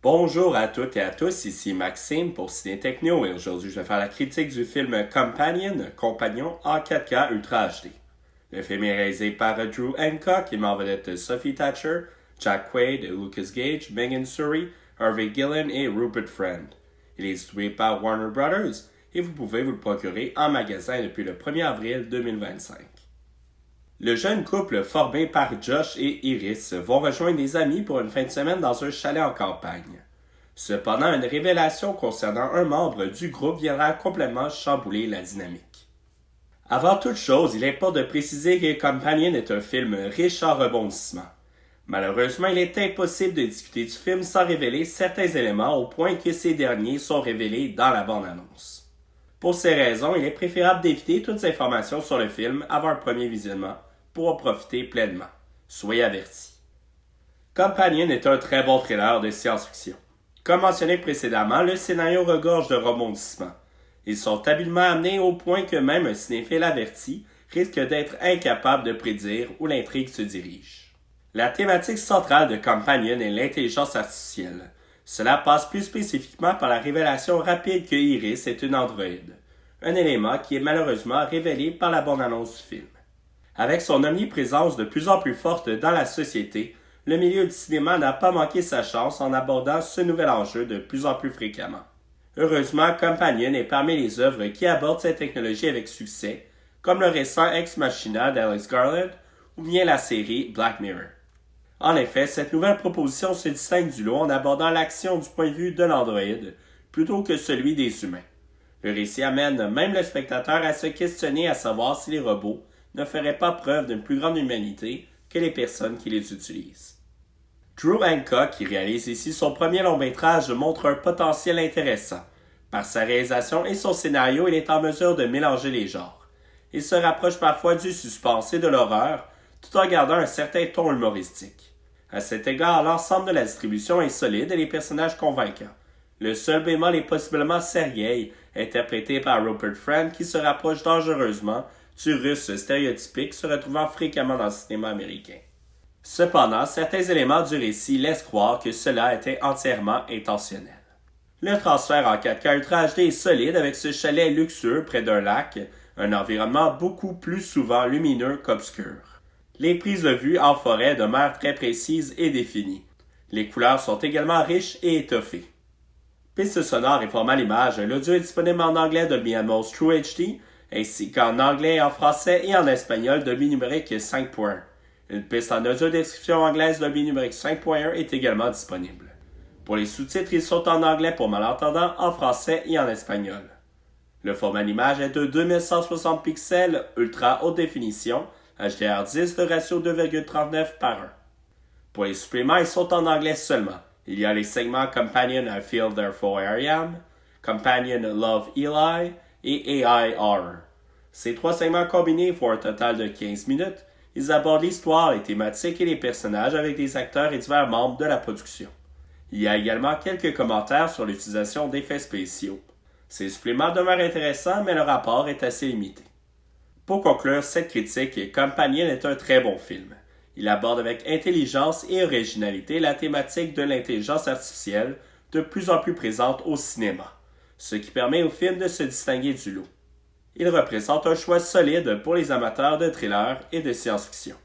Bonjour à toutes et à tous, ici Maxime pour Ciné Techno et aujourd'hui je vais faire la critique du film Compagnon en 4K Ultra HD. Le film est réalisé par Drew Hancock et met en vedette Sophie Thatcher, Jack Quaid, Lucas Gage, Megan Surrey, Harvey Gillen et Rupert Friend. Il est distribué par Warner Brothers et vous pouvez vous le procurer en magasin depuis le 1er avril 2025. Le jeune couple formé par Josh et Iris vont rejoindre des amis pour une fin de semaine dans un chalet en campagne. Cependant, une révélation concernant un membre du groupe viendra complètement chambouler la dynamique. Avant toute chose, il importe de préciser que Companion est un film riche en rebondissements. Malheureusement, il est impossible de discuter du film sans révéler certains éléments au point que ces derniers sont révélés dans la bande-annonce. Pour ces raisons, il est préférable d'éviter toutes informations sur le film avant un premier visionnement pour en profiter pleinement. Soyez avertis. Companion est un très bon thriller de science-fiction. Comme mentionné précédemment, le scénario regorge de rebondissements. Ils sont habilement amenés au point que même un cinéphile averti risque d'être incapable de prédire où l'intrigue se dirige. La thématique centrale de Companion est l'intelligence artificielle. Cela passe plus spécifiquement par la révélation rapide que Iris est une androïde, un élément qui est malheureusement révélé par la bande-annonce du film. Avec son omniprésence de plus en plus forte dans la société, le milieu du cinéma n'a pas manqué sa chance en abordant ce nouvel enjeu de plus en plus fréquemment. Heureusement, Companion est parmi les œuvres qui abordent cette technologie avec succès, comme le récent Ex Machina d'Alex Garland ou bien la série Black Mirror. En effet, cette nouvelle proposition se distingue du lot en abordant l'action du point de vue de l'androïde plutôt que celui des humains. Le récit amène même le spectateur à se questionner à savoir si les robots ne feraient pas preuve d'une plus grande humanité que les personnes qui les utilisent. Drew Hancock, qui réalise ici son premier long-métrage, montre un potentiel intéressant. Par sa réalisation et son scénario, il est en mesure de mélanger les genres. Il se rapproche parfois du suspense et de l'horreur, tout en gardant un certain ton humoristique. À cet égard, l'ensemble de la distribution est solide et les personnages convaincants. Le seul bémol est possiblement Sergei, interprété par Rupert Friend, qui se rapproche dangereusement du russe stéréotypique se retrouvant fréquemment dans le cinéma américain. Cependant, certains éléments du récit laissent croire que cela était entièrement intentionnel. Le transfert en 4K Ultra HD est solide avec ce chalet luxueux près d'un lac, un environnement beaucoup plus souvent lumineux qu'obscur. Les prises de vue en forêt demeurent très précises et définies. Les couleurs sont également riches et étoffées. Piste sonore et format l'image, l'audio est disponible en anglais Dolby Atmos True HD, ainsi qu'en anglais, en français et en espagnol Dolby numérique 5.1. Une piste en audio description anglaise Dolby numérique 5.1 est également disponible. Pour les sous-titres, ils sont en anglais pour malentendants, en français et en espagnol. Le format d'image est de 2160 pixels, ultra haute définition, HDR10 de ratio 2,39 par 1. Pour les suppléments, ils sont en anglais seulement. Il y a les segments Companion I Feel Therefore I Am, Companion Love Eli et AI Horror. Ces trois segments combinés font un total de 15 minutes. Ils abordent l'histoire, les thématiques et les personnages avec des acteurs et divers membres de la production. Il y a également quelques commentaires sur l'utilisation d'effets spéciaux. Ces suppléments demeurent intéressants, mais le rapport est assez limité. Pour conclure cette critique, Companion est un très bon film. Il aborde avec intelligence et originalité la thématique de l'intelligence artificielle de plus en plus présente au cinéma, ce qui permet au film de se distinguer du lot. Il représente un choix solide pour les amateurs de thrillers et de science-fiction.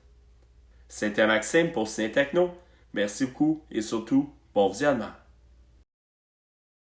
C'était Maxime pour Ciné Techno. Merci beaucoup et surtout, bon visionnement.